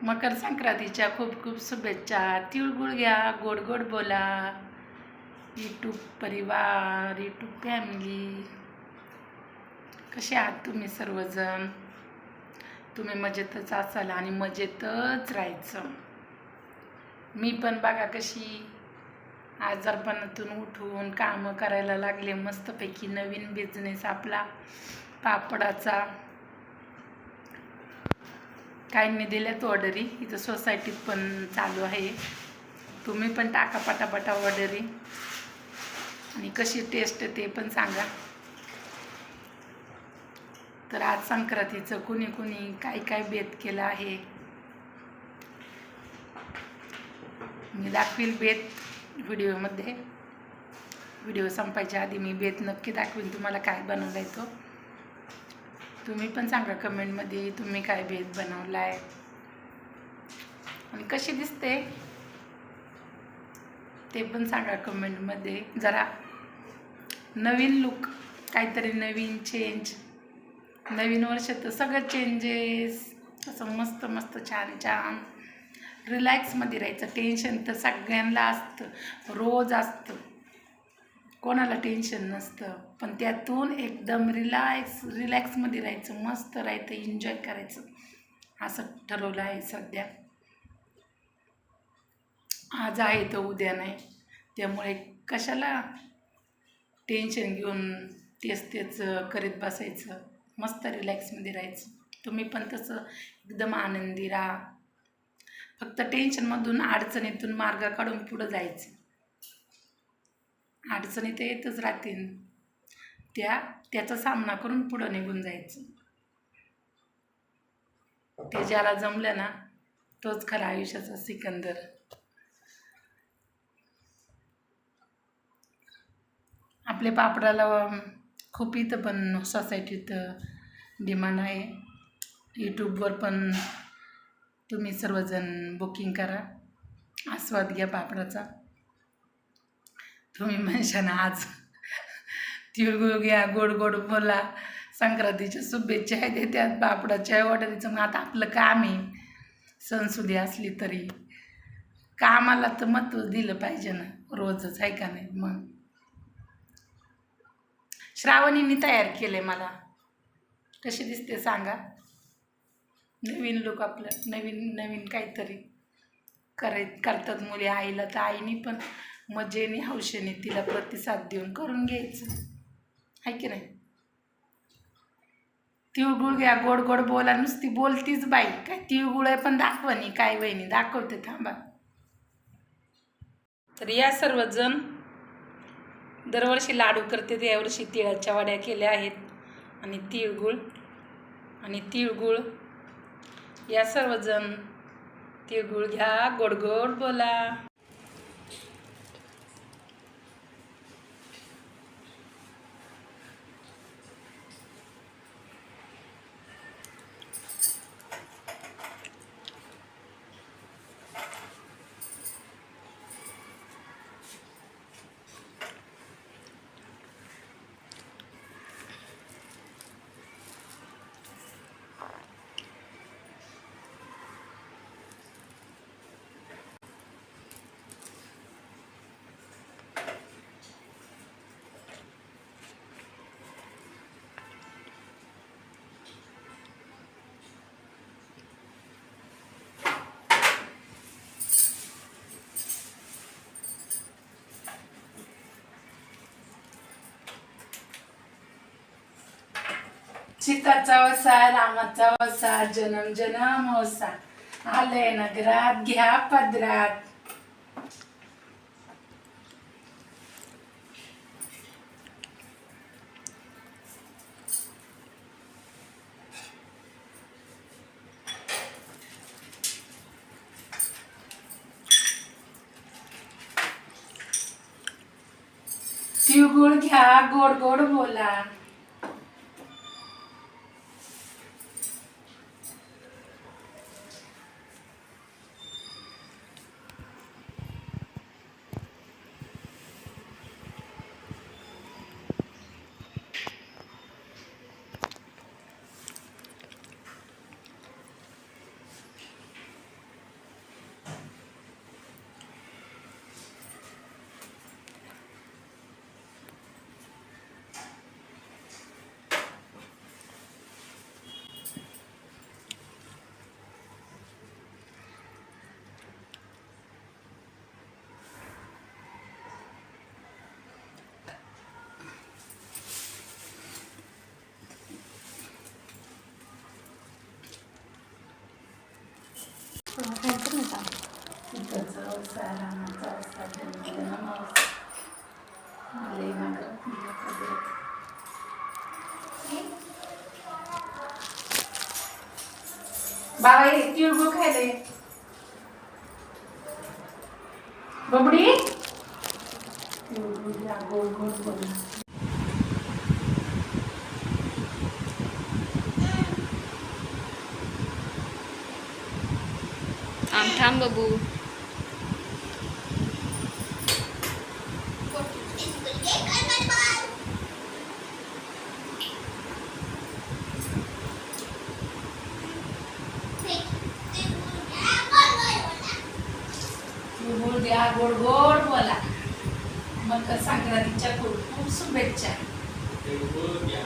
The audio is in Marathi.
मकर संक्रांतीच्या खूप खूप शुभेच्छा. तिळगुळ घ्या, गोड गोड बोला. यूट्यूब परिवार, यूट्यूब फॅमिली, कसे आहात तुम्ही सर्वजण? तुम्ही मजेतच असाल आणि मजेतच राहायचं. मी पण बघा कशी आजारपणातून उठून कामं करायला लागले. मस्तपैकी नवीन बिझनेस आपला पापडाचा. काहींनी दिल्यात ऑर्डरी, इथं सोसायटीत पण चालू आहे. तुम्ही पण टाका पटापटा ऑर्डरी आणि कशी टेस्ट ते पण सांगा. तर आज संक्रांतीचं कुणी कुणी काय काय बेत केलं आहे मी दाखवील बेत व्हिडिओमध्ये. व्हिडिओ संपायच्या आधी मी बेत नक्की दाखवीन तुम्हाला काय बनवलं आहे तो. तुम्ही पण सांगा कमेंटमध्ये तुम्ही काय बेत बनवला आहे आणि कशी दिसते ते पण सांगा कमेंटमध्ये. जरा नवीन लुक, काहीतरी नवीन चेंज. नवीन वर्ष तर सगळं चेंजेस, असं मस्त मस्त छान छान रिलॅक्समध्ये राहायचं. टेन्शन तर सगळ्यांना असतं, रोज असतं, कोणाला टेन्शन नसतं, पण त्यातून एकदम रिलॅक्समध्ये राहायचं, मस्त राहायचं, एन्जॉय करायचं असं ठरवलं आहे सध्या. आज आहे तर उद्या नाही, त्यामुळे कशाला टेन्शन घेऊन तेच करीत बसायचं. मस्त रिलॅक्समध्ये राहायचं. तुम्ही पण तसं एकदम आनंदी राहा. फक्त टेन्शनमधून अडचणीतून मार्ग काढून पुढं जायचं. अडचणी तर येतच राहतील, त्याचा सामना करून पुढं निघून जायचं. ते ज्याला जमलं ना तोच खरा आयुष्याचा सिकंदर. आपल्या पापडाला खूप इथं पण सोसायटीत डिमांड आहे. यूट्यूबवर पण तुम्ही सर्वजण बुकिंग करा, आस्वाद घ्या पापडाचा. तुम्ही म्हणशा ना आज तिळगुळ घ्या, गोड गोड बोला, संक्रांतीच्या शुभेच्छा आहे त्यात पापडाच्या ऑर्डरीचं. मग आता आपलं काम आहे, सणसुदी असली तरी कामाला तर महत्त्व दिलं पाहिजे ना, रोजच आहे का नाही. मग श्रावणींनी तयार केले मला, कशी दिसते सांगा. नवीन लुक आपलं, नवीन नवीन काहीतरी करतात मुली. आईला तर आईनी पण मजेने हौशेने तिला प्रतिसाद देऊन करून घ्यायचं, आहे की नाही. तिळगुळ घ्या, गोड गोड बोला. नुसती बोलतीच बाई, काय तिळगुळ आहे पण दाखवणी काय वहिनी दाखवते, थांबा. तर या सर्वजण दरवर्षी लाडू करते, तर यावर्षी तिळाच्या वड्या केल्या आहेत आणि तिळगुळ या सर्वजण तिळगुळ घ्या, गोड गोड बोला. सीताचा वसा, रामाचा वसा, जन्म जन्म वसा, आले नगरात घ्या पदरात. तिळगुळ घ्या, गोड गोड बोला. सीताचा अवसा रामाचा अवसा जन्म अवसा लय मागं बाबा हे तिळगुळ खायला ये. बबडी तिळगुळ द्या, गोड गोड बोला. थांब बबू. तिळगुळ द्या, गोड गोड बोला. मकर संक्रांतीच्या खूप खूप शुभेच्छा. तिळगुळ घ्या